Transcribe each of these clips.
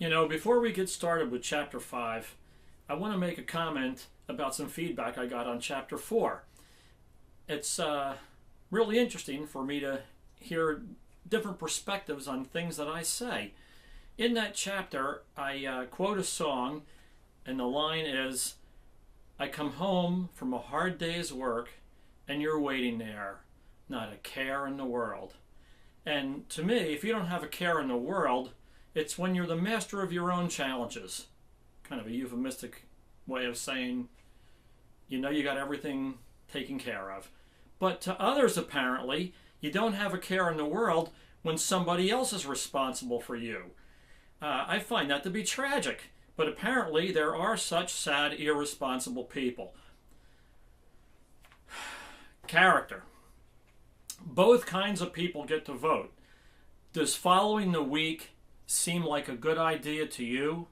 Before we get started with Chapter 5, I want to make a comment about some feedback I got on Chapter 4. It's really interesting for me to hear different perspectives on things that I say. In that chapter, I quote a song, and the line is, "I come home from a hard day's work, and you're waiting there, not a care in the world." And to me, if you don't have a care in the world, it's when you're the master of your own challenges. Kind of a euphemistic way of saying, you got everything taken care of. But to others, apparently, you don't have a care in the world when somebody else is responsible for you. I find that to be tragic, but apparently there are such sad, irresponsible people. Character. Both kinds of people get to vote. Does following the weak seem like a good idea to you?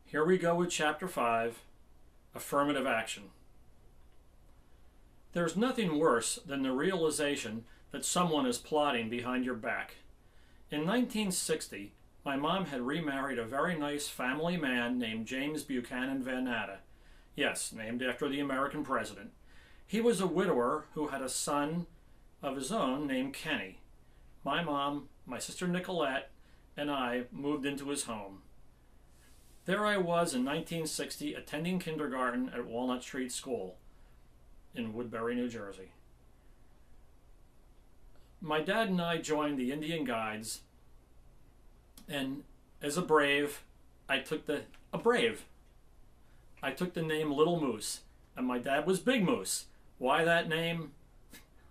Here we go with Chapter 5, Affirmative Action. There's nothing worse than the realization that someone is plotting behind your back. In 1960, my mom had remarried a very nice family man named James Buchanan Van Natta. Yes, named after the American president. He was a widower who had a son of his own named Kenny. My mom, my sister Nicolette, and I moved into his home. There I was in 1960 attending kindergarten at Walnut Street School in Woodbury, New Jersey. My dad and I joined the Indian Guides, and as a brave, I took the name Little Moose, and my dad was Big Moose. Why that name?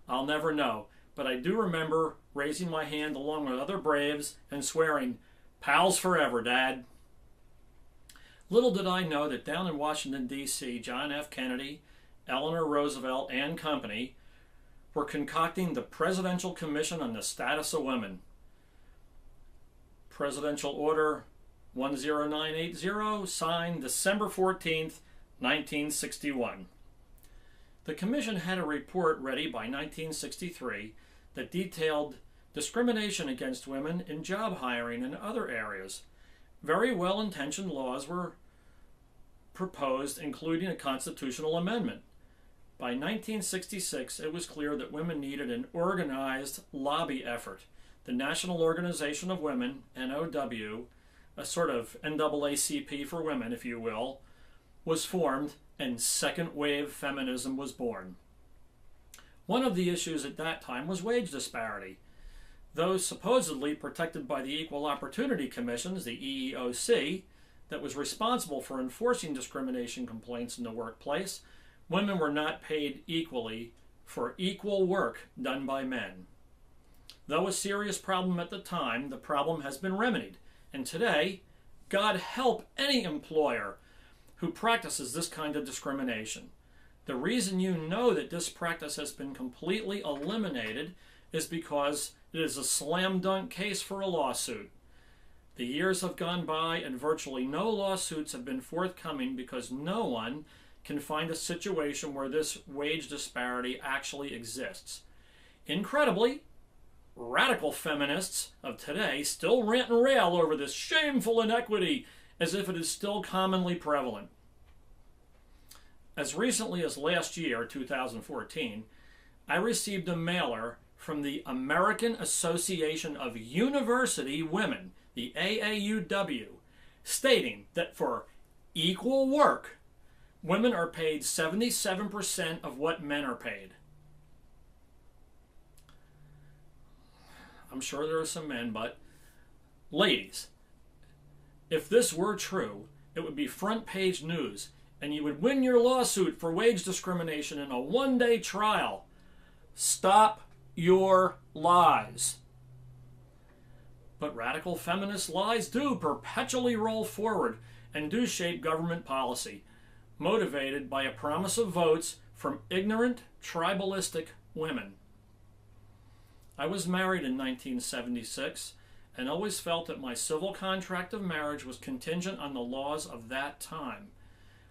I'll never know, but I do remember raising my hand along with other braves and swearing, "Pals forever, Dad." Little did I know that down in Washington, D.C., John F. Kennedy, Eleanor Roosevelt, and company were concocting the Presidential Commission on the Status of Women. Presidential Order 10980, signed December 14th, 1961. The commission had a report ready by 1963 that detailed discrimination against women in job hiring and other areas. Very well-intentioned laws were proposed, including a constitutional amendment. By 1966, it was clear that women needed an organized lobby effort. The National Organization of Women, NOW, a sort of NAACP for women, if you will, was formed, and second-wave feminism was born. One of the issues at that time was wage disparity. Those supposedly protected by the Equal Opportunity Commissions, the EEOC, that was responsible for enforcing discrimination complaints in the workplace, women were not paid equally for equal work done by men. Though a serious problem at the time, the problem has been remedied. And today, God help any employer who practices this kind of discrimination. The reason you know that this practice has been completely eliminated is because it is a slam dunk case for a lawsuit. The years have gone by and virtually no lawsuits have been forthcoming because no one can find a situation where this wage disparity actually exists. Incredibly, radical feminists of today still rant and rail over this shameful inequity as if it is still commonly prevalent. As recently as last year, 2014, I received a mailer from the American Association of University Women, the AAUW, stating that for equal work, women are paid 77% of what men are paid. I'm sure there are some men, but ladies, if this were true, it would be front page news, and you would win your lawsuit for wage discrimination in a one-day trial. Stop your lies. But radical feminist lies do perpetually roll forward and do shape government policy, motivated by a promise of votes from ignorant, tribalistic women. I was married in 1976 and always felt that my civil contract of marriage was contingent on the laws of that time.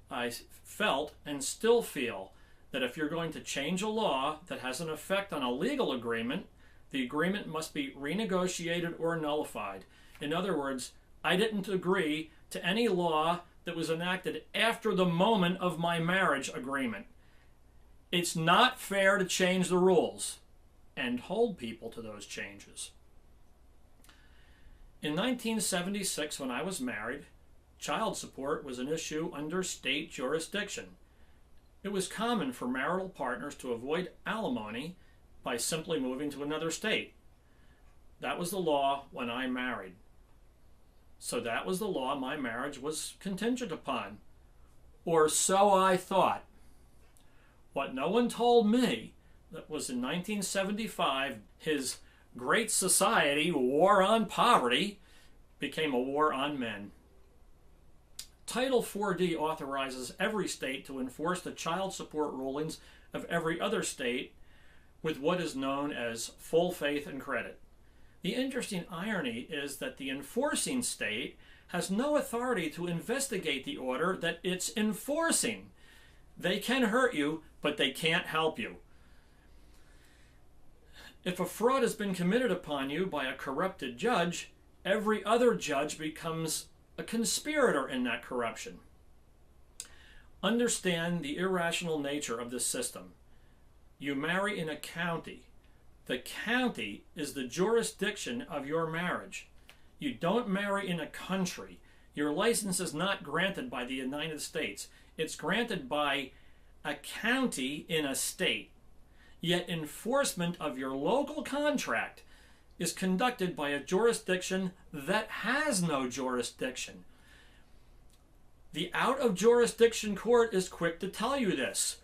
I felt and still feel that if you're going to change a law that has an effect on a legal agreement, The agreement must be renegotiated or nullified. In other words, I didn't agree to any law that was enacted after the moment of my marriage agreement. It's not fair to change the rules and hold people to those changes. In 1976, when I was married, child support was an issue under state jurisdiction. It was common for marital partners to avoid alimony by simply moving to another state. That was the law when I married. So that was the law my marriage was contingent upon. Or so I thought. What no one told me that was in 1975, his Great Society War on Poverty became a war on men. Title 4D authorizes every state to enforce the child support rulings of every other state with what is known as full faith and credit. The interesting irony is that the enforcing state has no authority to investigate the order that it's enforcing. They can hurt you, but they can't help you. If a fraud has been committed upon you by a corrupted judge, every other judge becomes a conspirator in that corruption. Understand the irrational nature of this system. You marry in a county. The county is the jurisdiction of your marriage. You don't marry in a country. Your license is not granted by the United States. It's granted by a county in a state. Yet enforcement of your local contract is conducted by a jurisdiction that has no jurisdiction. The out-of-jurisdiction court is quick to tell you this.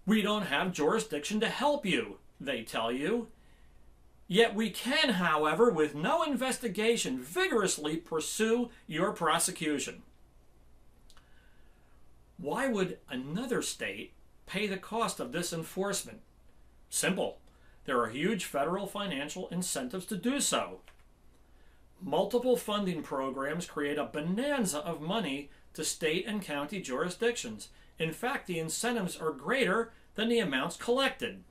We don't have jurisdiction to help you, they tell you. Yet we can, however, with no investigation, vigorously pursue your prosecution. Why would another state pay the cost of this enforcement? Simple. There are huge federal financial incentives to do so. Multiple funding programs create a bonanza of money to state and county jurisdictions. In fact, the incentives are greater than the amounts collected.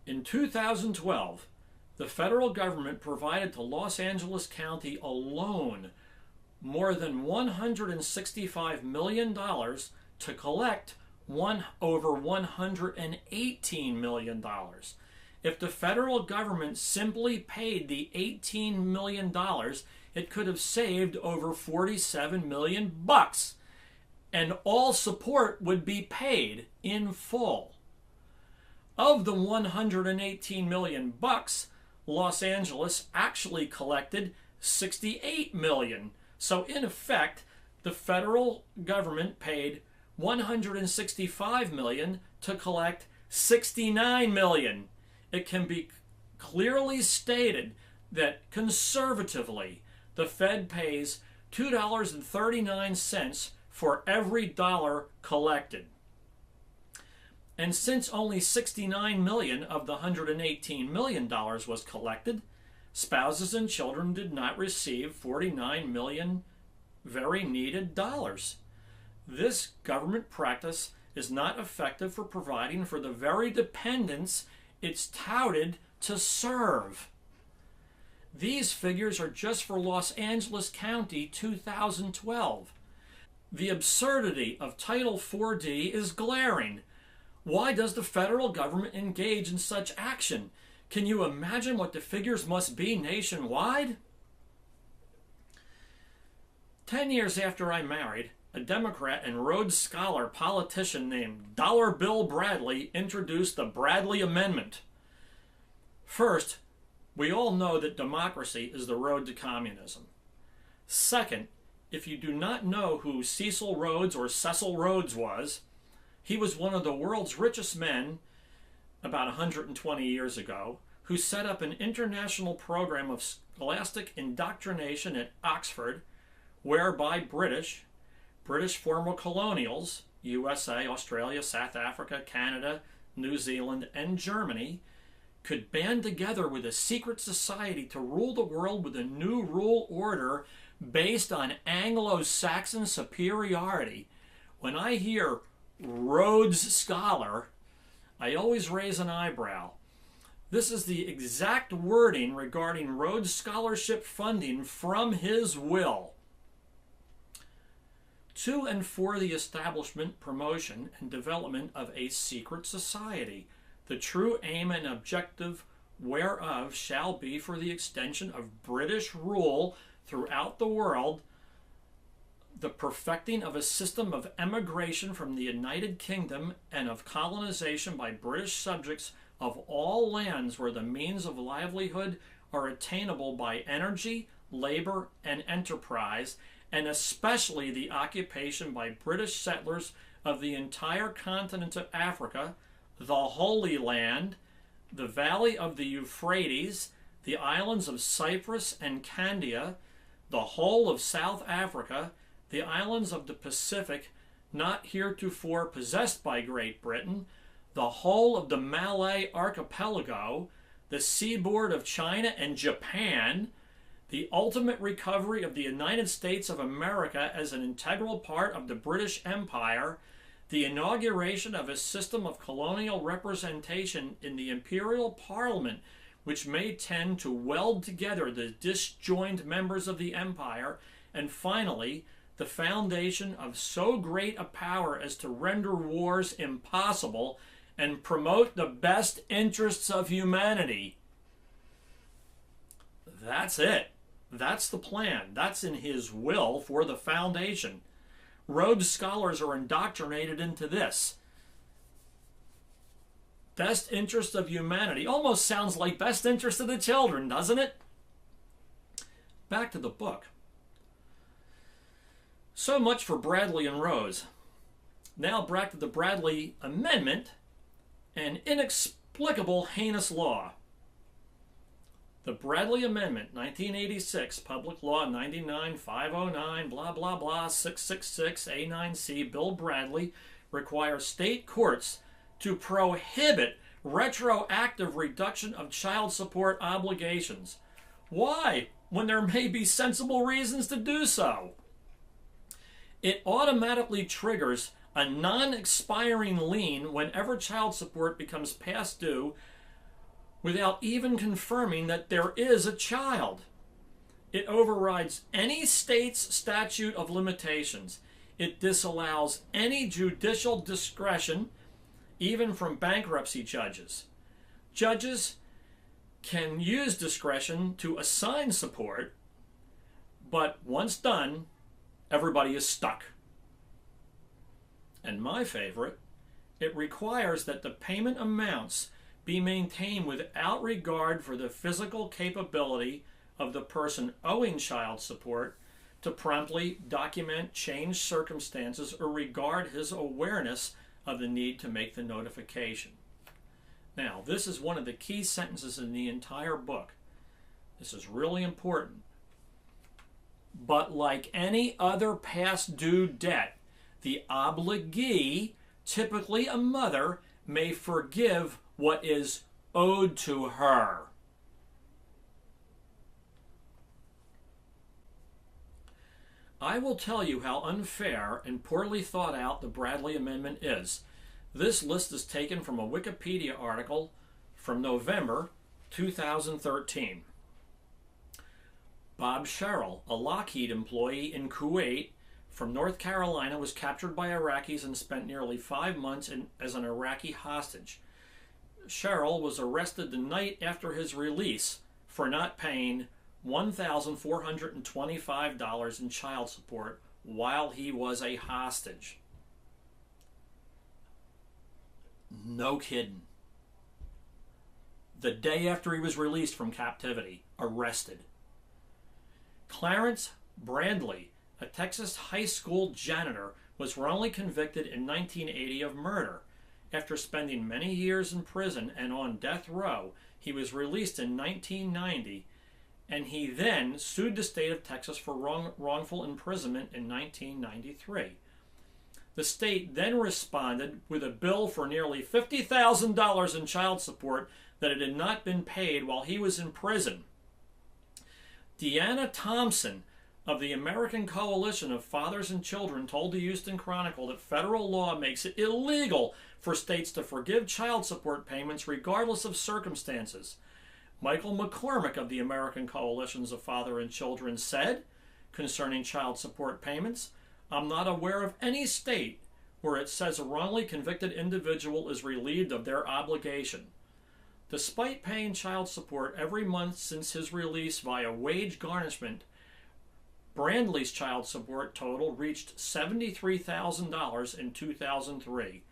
In 2012, the federal government provided to Los Angeles County alone more than $165 million to collect over $118 million. If the federal government simply paid the $18 million, it could have saved over $47 million bucks, and all support would be paid in full. Of the $118 million bucks, Los Angeles actually collected $68 million. So in effect, the federal government paid $165 million to collect $69 million. It can be clearly stated that conservatively, the Fed pays $2.39 for every dollar collected. And since only $69 million of the $118 million was collected, spouses and children did not receive $49 million very needed dollars. This government practice is not effective for providing for the very dependents it's touted to serve. These figures are just for Los Angeles County 2012. The absurdity of Title 4D is glaring. Why does the federal government engage in such action? Can you imagine what the figures must be nationwide? 10 years after I married, a Democrat and Rhodes Scholar politician named Dollar Bill Bradley introduced the Bradley Amendment. First, we all know that democracy is the road to communism. Second, if you do not know who Cecil Rhodes or Cecil Rhodes was, he was one of the world's richest men about 120 years ago who set up an international program of scholastic indoctrination at Oxford whereby British former colonials, USA, Australia, South Africa, Canada, New Zealand, and Germany, could band together with a secret society to rule the world with a new rule order based on Anglo-Saxon superiority. When I hear Rhodes Scholar, I always raise an eyebrow. This is the exact wording regarding Rhodes Scholarship funding from his will. To and for the establishment, promotion, and development of a secret society, the true aim and objective whereof shall be for the extension of British rule throughout the world, the perfecting of a system of emigration from the United Kingdom and of colonization by British subjects of all lands where the means of livelihood are attainable by energy, labor, and enterprise, and especially the occupation by British settlers of the entire continent of Africa, the Holy Land, the valley of the Euphrates, the islands of Cyprus and Candia, the whole of South Africa, the islands of the Pacific not heretofore possessed by Great Britain, the whole of the Malay archipelago, the seaboard of China and Japan, the ultimate recovery of the United States of America as an integral part of the British Empire, the inauguration of a system of colonial representation in the Imperial Parliament which may tend to weld together the disjoined members of the empire, and finally, the foundation of so great a power as to render wars impossible and promote the best interests of humanity. That's it. That's the plan. That's in his will for the foundation. Rhodes scholars are indoctrinated into this. Best interest of humanity. Almost sounds like best interest of the children, doesn't it? Back to the book. So much for Bradley and Rhodes. Now back to the Bradley Amendment, an inexplicable heinous law. The Bradley Amendment, 1986, Public Law 99-509, blah, blah, blah, 666, A9C, Bill Bradley, requires state courts to prohibit retroactive reduction of child support obligations. Why, when there may be sensible reasons to do so? It automatically triggers a non-expiring lien whenever child support becomes past due without even confirming that there is a child. It overrides any state's statute of limitations. It disallows any judicial discretion, even from bankruptcy judges. Judges can use discretion to assign support, but once done, everybody is stuck. And my favorite, it requires that the payment amounts be maintained without regard for the physical capability of the person owing child support to promptly document changed circumstances or regard his awareness of the need to make the notification. Now, this is one of the key sentences in the entire book. This is really important. But like any other past due debt, the obligee, typically a mother, may forgive what is owed to her. I will tell you how unfair and poorly thought out the Bradley Amendment is. This list is taken from a Wikipedia article from November 2013. Bob Sherrill, a Lockheed employee in Kuwait from North Carolina, was captured by Iraqis and spent nearly 5 months as an Iraqi hostage. Sherrill was arrested the night after his release for not paying $1,425 in child support while he was a hostage. No kidding. The day after he was released from captivity, arrested. Clarence Brandley, a Texas high school janitor, was wrongly convicted in 1980 of murder. After spending many years in prison and on death row, he was released in 1990, and he then sued the state of Texas for wrongful imprisonment in 1993. The state then responded with a bill for nearly $50,000 in child support that it had not been paid while he was in prison. Deanna Thompson, of the American Coalition of Fathers and Children told the Houston Chronicle that federal law makes it illegal for states to forgive child support payments regardless of circumstances. Michael McCormick of the American Coalitions of Fathers and Children said, concerning child support payments, "I'm not aware of any state where it says a wrongly convicted individual is relieved of their obligation." Despite paying child support every month since his release via wage garnishment, Brandley's child support total reached $73,000 in 2003,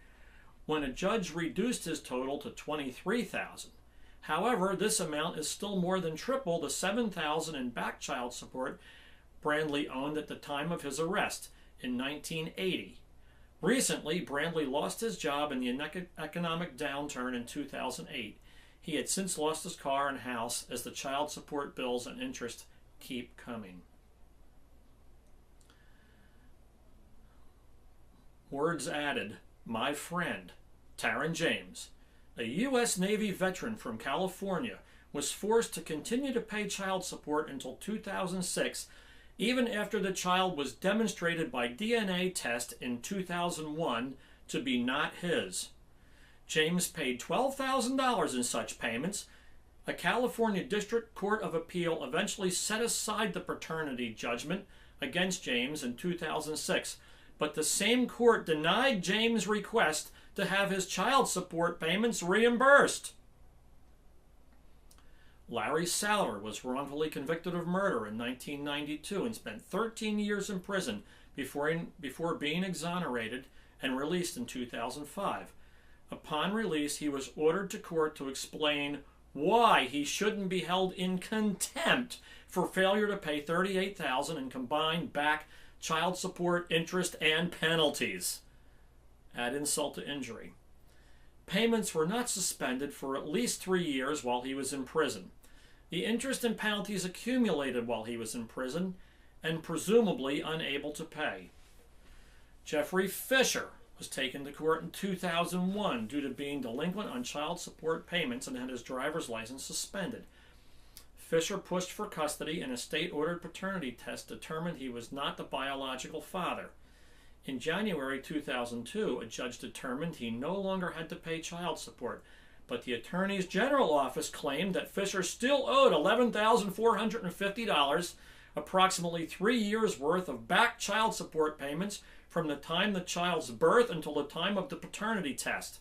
when a judge reduced his total to $23,000. However, this amount is still more than triple the $7,000 in back child support Brandley owned at the time of his arrest in 1980. Recently, Brandley lost his job in the economic downturn in 2008. He had since lost his car and house as the child support bills and interest keep coming. Words added, my friend, Taryn James, a U.S. Navy veteran from California, was forced to continue to pay child support until 2006, even after the child was demonstrated by DNA test in 2001 to be not his. James paid $12,000 in such payments. A California District Court of Appeal eventually set aside the paternity judgment against James in 2006, but the same court denied James' request to have his child support payments reimbursed. Larry Saller was wrongfully convicted of murder in 1992 and spent 13 years in prison before being exonerated and released in 2005. Upon release, he was ordered to court to explain why he shouldn't be held in contempt for failure to pay $38,000 in combined back child support, interest, and penalties. Add insult to injury. Payments were not suspended for at least 3 years while he was in prison. The interest and penalties accumulated while he was in prison and presumably unable to pay. Jeffrey Fisher was taken to court in 2001 due to being delinquent on child support payments and had his driver's license suspended. Fisher pushed for custody, and a state-ordered paternity test determined he was not the biological father. In January 2002, a judge determined he no longer had to pay child support, but the Attorney General's office claimed that Fisher still owed $11,450, approximately 3 years' worth of back child support payments from the time of the child's birth until the time of the paternity test.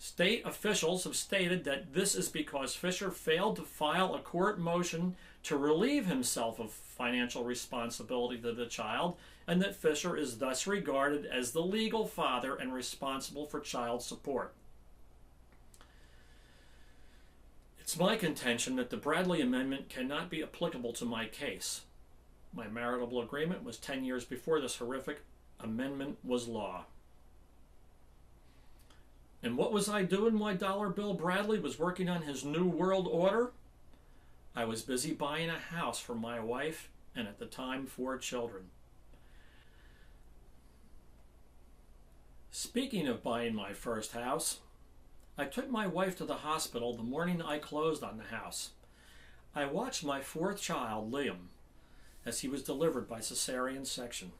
State officials have stated that this is because Fisher failed to file a court motion to relieve himself of financial responsibility to the child, and that Fisher is thus regarded as the legal father and responsible for child support. It's my contention that the Bradley Amendment cannot be applicable to my case. My marital agreement was 10 years before this horrific amendment was law. And what was I doing while Dollar Bill Bradley was working on his New World Order? I was busy buying a house for my wife and, at the time, 4 children. Speaking of buying my first house, I took my wife to the hospital the morning I closed on the house. I watched my 4th child, Liam, as he was delivered by cesarean section.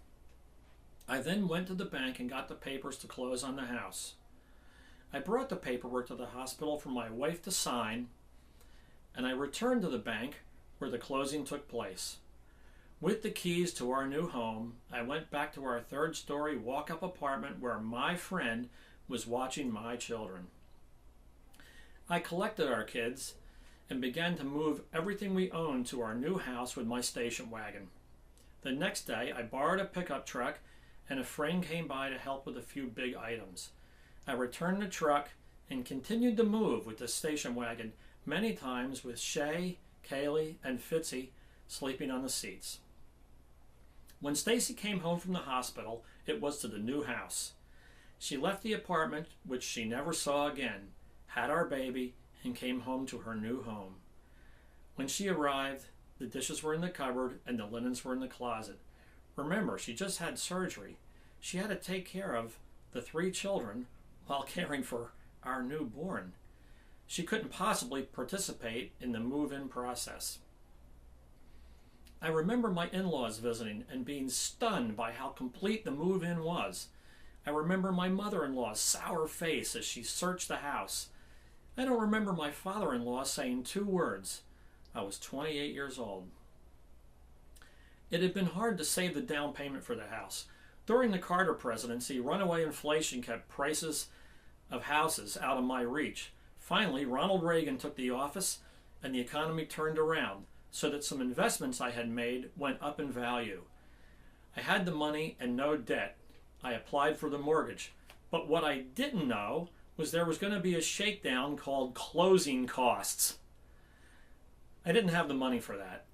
I then went to the bank and got the papers to close on the house. I brought the paperwork to the hospital for my wife to sign, and I returned to the bank where the closing took place. With the keys to our new home, I went back to our 3rd-story walk-up apartment where my friend was watching my children. I collected our kids and began to move everything we owned to our new house with my station wagon. The next day, I borrowed a pickup truck, and a friend came by to help with a few big items. I returned the truck and continued to move with the station wagon, many times with Shay, Kaylee, and Fitzy sleeping on the seats. When Stacy came home from the hospital, it was to the new house. She left the apartment, which she never saw again, had our baby, and came home to her new home. When she arrived, the dishes were in the cupboard and the linens were in the closet. Remember, she just had surgery. She had to take care of the 3 children while caring for our newborn. She couldn't possibly participate in the move-in process. I remember my in-laws visiting and being stunned by how complete the move-in was. I remember my mother-in-law's sour face as she searched the house. I don't remember my father-in-law saying 2 words. I was 28 years old. It had been hard to save the down payment for the house. During the Carter presidency, runaway inflation kept prices of houses out of my reach. Finally, Ronald Reagan took the office and the economy turned around so that some investments I had made went up in value. I had the money and no debt. I applied for the mortgage. But what I didn't know was there was going to be a shakedown called closing costs. I didn't have the money for that.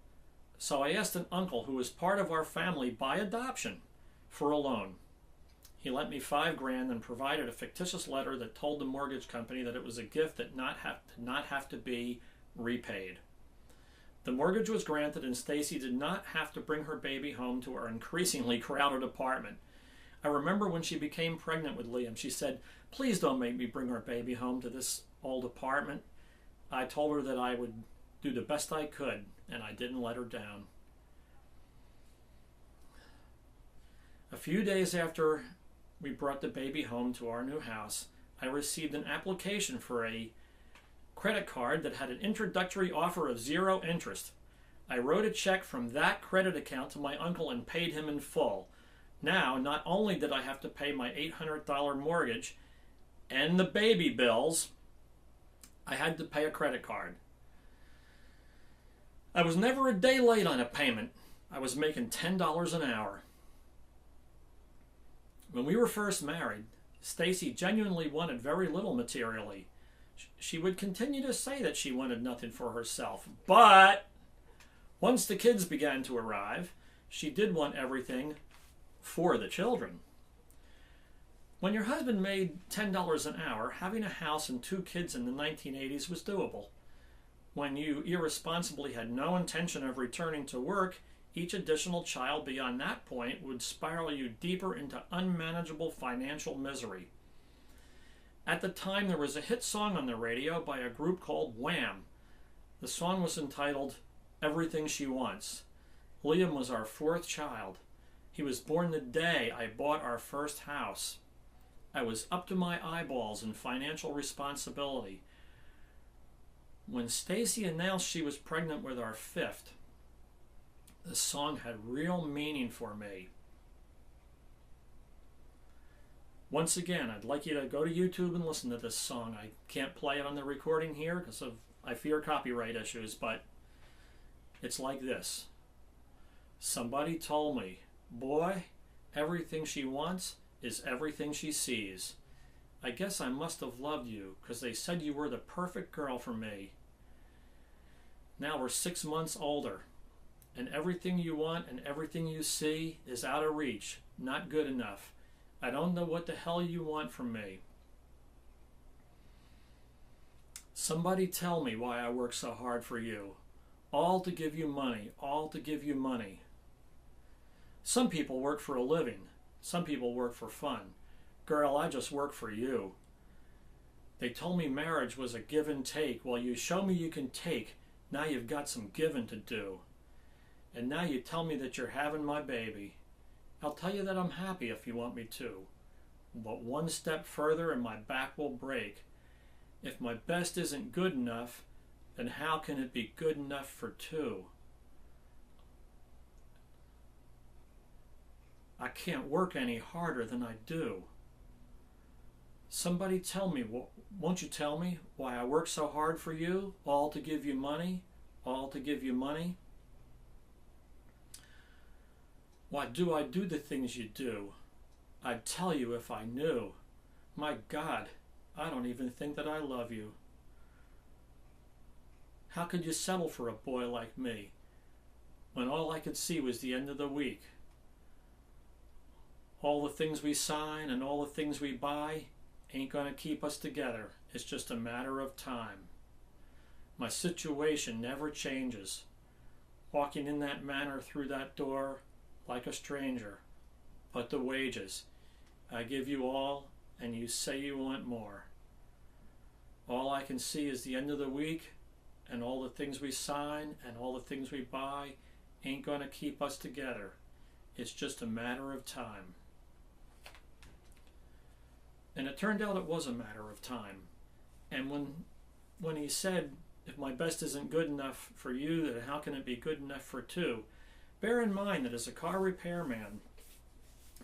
So I asked an uncle who was part of our family by adoption for a loan. He lent me $5,000 and provided a fictitious letter that told the mortgage company that it was a gift that did not have to be repaid. The mortgage was granted and Stacy did not have to bring her baby home to our increasingly crowded apartment. I remember when she became pregnant with Liam, she said, "Please don't make me bring our baby home to this old apartment." I told her that I would do the best I could, and I didn't let her down. A few days after we brought the baby home to our new house, I received an application for a credit card that had an introductory offer of 0 interest. I wrote a check from that credit account to my uncle and paid him in full. Now, not only did I have to pay my $800 mortgage and the baby bills, I had to pay a credit card. I was never a day late on a payment. I was making $10 an hour. When we were first married, Stacy genuinely wanted very little materially. She would continue to say that she wanted nothing for herself, but once the kids began to arrive, she did want everything for the children. When your husband made $10 an hour, having a house and 2 kids in the 1980s was doable. When you irresponsibly had no intention of returning to work, each additional child beyond that point would spiral you deeper into unmanageable financial misery. At the time, there was a hit song on the radio by a group called Wham! The song was entitled "Everything She Wants." Liam was our 4th child. He was born the day I bought our first house. I was up to my eyeballs in financial responsibility. When Stacy announced she was pregnant with our 5th, the song had real meaning for me. Once again, I'd like you to go to YouTube and listen to this song. I can't play it on the recording here because I fear copyright issues, but it's like this. Somebody told me, "Boy, everything she wants is everything she sees. I guess I must have loved you because they said you were the perfect girl for me." Now we're 6 months older, and everything you want and everything you see is out of reach, not good enough. I don't know what the hell you want from me. Somebody tell me why I work so hard for you. All to give you money, all to give you money. Some people work for a living. Some people work for fun. Girl, I just work for you. They told me marriage was a give and take. Well, you show me you can take. Now you've got some giving to do. And now you tell me that you're having my baby. I'll tell you that I'm happy if you want me to. But one step further and my back will break. If my best isn't good enough, then how can it be good enough for 2? I can't work any harder than I do. Somebody tell me, won't you tell me why I work so hard for you? All to give you money? All to give you money? Why do I do the things you do? I'd tell you if I knew. My God, I don't even think that I love you. How could you settle for a boy like me when all I could see was the end of the week? All the things we sign and all the things we buy ain't going to keep us together. It's just a matter of time. My situation never changes. Walking in that manner through that door like a stranger. But the wages, I give you all and you say you want more. All I can see is the end of the week and all the things we sign and all the things we buy ain't going to keep us together. It's just a matter of time. And it turned out it was a matter of time. And when he said, if my best isn't good enough for you, then how can it be good enough for two? Bear in mind that as a car repairman,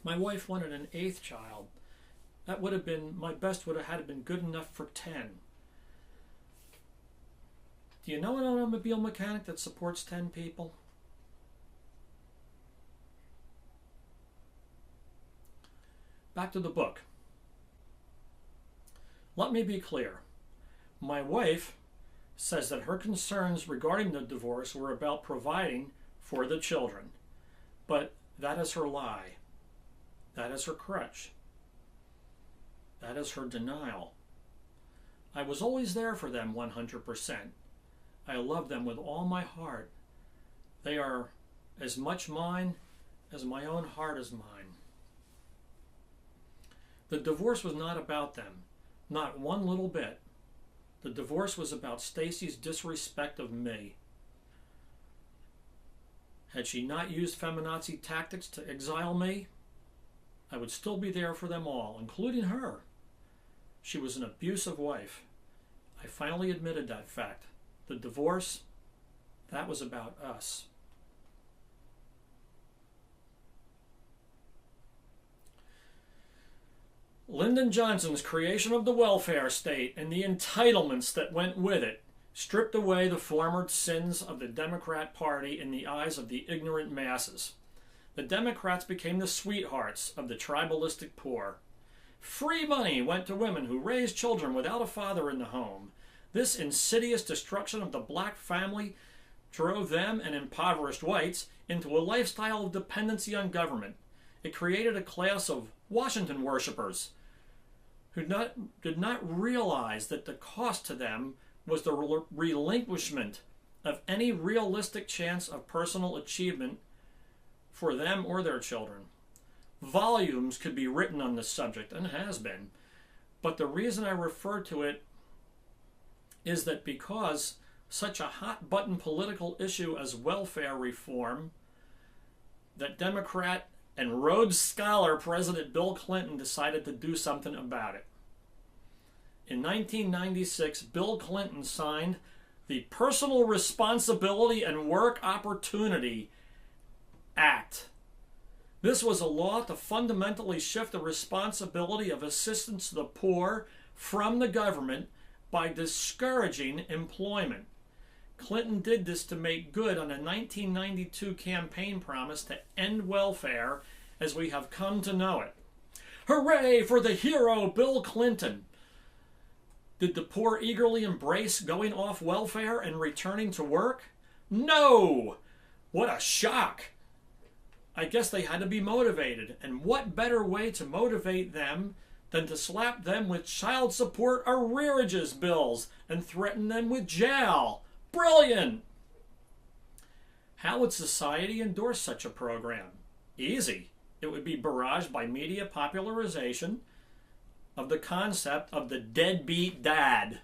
my wife wanted an 8th child. That would have been, my best would have had been good enough for 10. Do you know an automobile mechanic that supports 10 people? Back to the book. Let me be clear. My wife says that her concerns regarding the divorce were about providing for the children. But that is her lie. That is her crutch. That is her denial. I was always there for them 100%. I love them with all my heart. They are as much mine as my own heart is mine. The divorce was not about them, not one little bit. The divorce was about Stacy's disrespect of me. Had she not used FemiNazi tactics to exile me, I would still be there for them all, including her. She was an abusive wife. I finally admitted that fact. The divorce, that was about us. Lyndon Johnson's creation of the welfare state and the entitlements that went with it stripped away the former sins of the Democrat Party in the eyes of the ignorant masses. The Democrats became the sweethearts of the tribalistic poor. Free money went to women who raised children without a father in the home. This insidious destruction of the black family drove them and impoverished whites into a lifestyle of dependency on government. It created a class of Washington worshippers who did not realize that the cost to them was the relinquishment of any realistic chance of personal achievement for them or their children. Volumes could be written on this subject, and has been, but the reason I refer to it is that because such a hot-button political issue as welfare reform, that Democrat and Rhodes Scholar President Bill Clinton decided to do something about it. In 1996, Bill Clinton signed the Personal Responsibility and Work Opportunity Act. This was a law to fundamentally shift the responsibility of assistance to the poor from the government by discouraging employment. Clinton did this to make good on a 1992 campaign promise to end welfare as we have come to know it. Hooray for the hero Bill Clinton! Did the poor eagerly embrace going off welfare and returning to work? No! What a shock! I guess they had to be motivated, and what better way to motivate them than to slap them with child support arrearages bills and threaten them with jail? Brilliant! How would society endorse such a program? Easy. It would be barraged by media popularization of the concept of the deadbeat dad.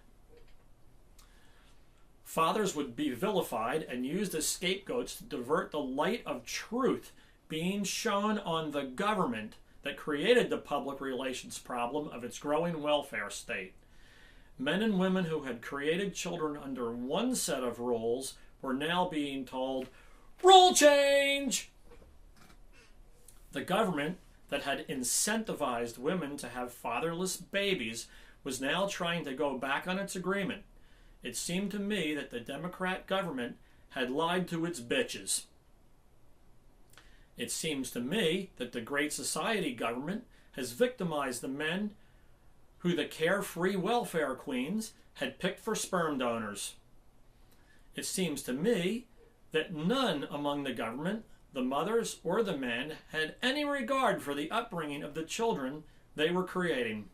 Fathers would be vilified and used as scapegoats to divert the light of truth being shown on the government that created the public relations problem of its growing welfare state. Men and women who had created children under one set of rules were now being told, "Rule change!" The government that had incentivized women to have fatherless babies was now trying to go back on its agreement. It seemed to me that the Democrat government had lied to its bitches. It seems to me that the Great Society government has victimized the men who the carefree welfare queens had picked for sperm donors. It seems to me that none among the government, the mothers or the men, had any regard for the upbringing of the children they were creating.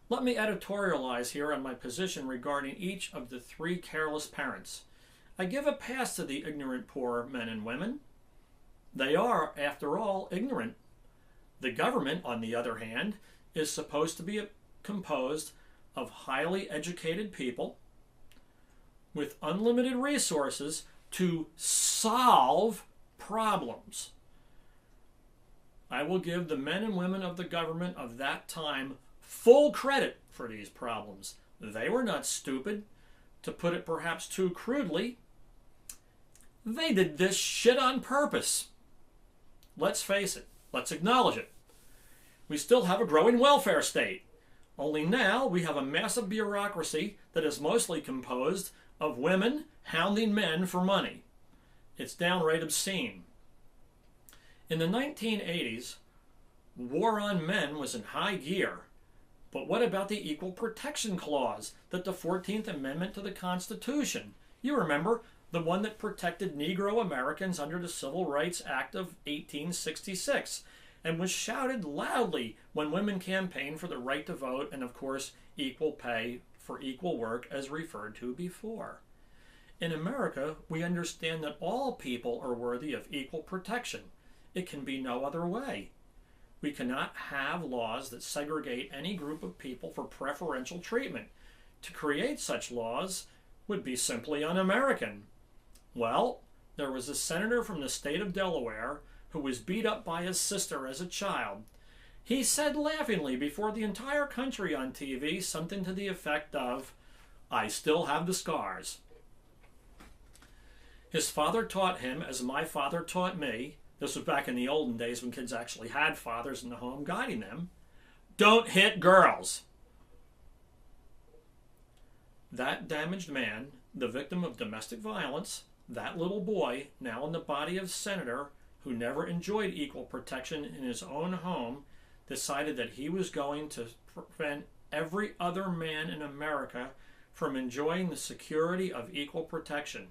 Let me editorialize here on my position regarding each of the three careless parents. I give a pass to the ignorant poor men and women. They are, after all, ignorant. The government, on the other hand, is supposed to be composed of highly educated people with unlimited resources, to solve problems. I will give the men and women of the government of that time full credit for these problems. They were not stupid. To put it perhaps too crudely, they did this shit on purpose. Let's face it. Let's acknowledge it. We still have a growing welfare state. Only now we have a massive bureaucracy that is mostly composed of women hounding men for money. It's downright obscene. In the 1980s, war on men was in high gear. But what about the Equal Protection Clause that the 14th Amendment to the Constitution? You remember, the one that protected Negro Americans under the Civil Rights Act of 1866 and was shouted loudly when women campaigned for the right to vote and, of course, equal pay for equal work as referred to before. In America, we understand that all people are worthy of equal protection. It can be no other way. We cannot have laws that segregate any group of people for preferential treatment. To create such laws would be simply un-American. Well, there was a senator from the state of Delaware who was beat up by his sister as a child. He said laughingly before the entire country on TV something to the effect of, "I still have the scars." His father taught him, as my father taught me, this was back in the olden days when kids actually had fathers in the home guiding them, don't hit girls. That damaged man, the victim of domestic violence, that little boy, now in the body of a senator who never enjoyed equal protection in his own home, decided that he was going to prevent every other man in America from enjoying the security of equal protection.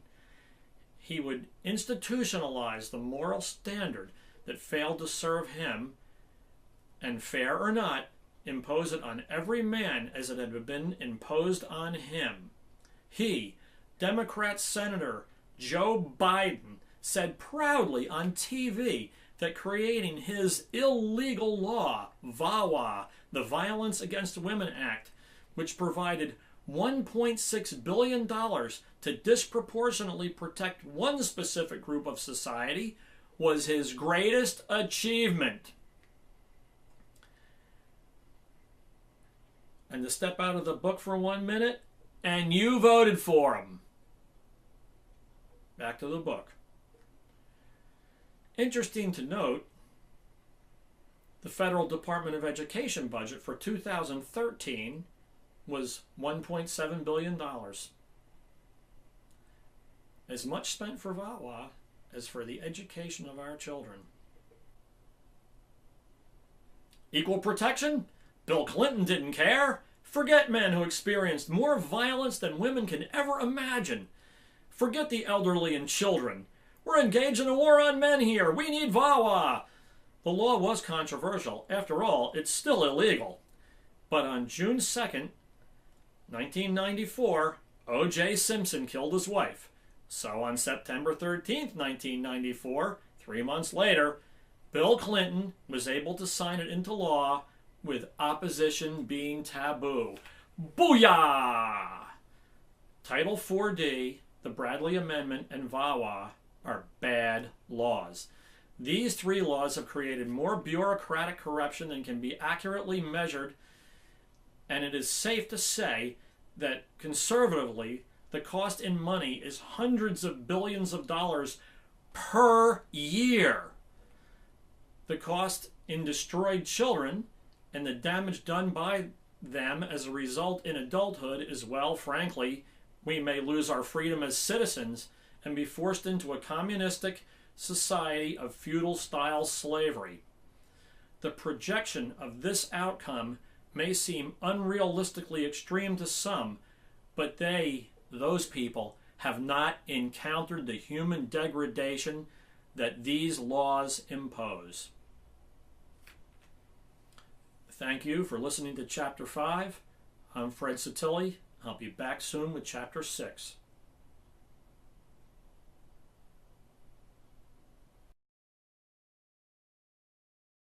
He would institutionalize the moral standard that failed to serve him, and fair or not, impose it on every man as it had been imposed on him. He, Democrat Senator Joe Biden, said proudly on TV that creating his illegal law, VAWA, the Violence Against Women Act, which provided $1.6 billion to disproportionately protect one specific group of society, was his greatest achievement. And to step out of the book for 1 minute, and you voted for him. Back to the book. Interesting to note, the Federal Department of Education budget for 2013 was $1.7 billion. As much spent for VAWA as for the education of our children. Equal protection? Bill Clinton didn't care. Forget men who experienced more violence than women can ever imagine. Forget the elderly and children. We're engaged in a war on men here. We need VAWA. The law was controversial. After all, it's still illegal. But on June 2nd, 1994, O.J. Simpson killed his wife. So on September 13th, 1994, 3 months later, Bill Clinton was able to sign it into law with opposition being taboo. Booyah! Title 4D, the Bradley Amendment, and VAWA are bad laws. These three laws have created more bureaucratic corruption than can be accurately measured, and it is safe to say that conservatively, the cost in money is hundreds of billions of dollars per year. The cost in destroyed children and the damage done by them as a result in adulthood is, well, frankly, we may lose our freedom as citizens and be forced into a communistic society of feudal-style slavery. The projection of this outcome may seem unrealistically extreme to some, but those people, have not encountered the human degradation that these laws impose. Thank you for listening to Chapter 5. I'm Fred Satilli. I'll be back soon with Chapter 6.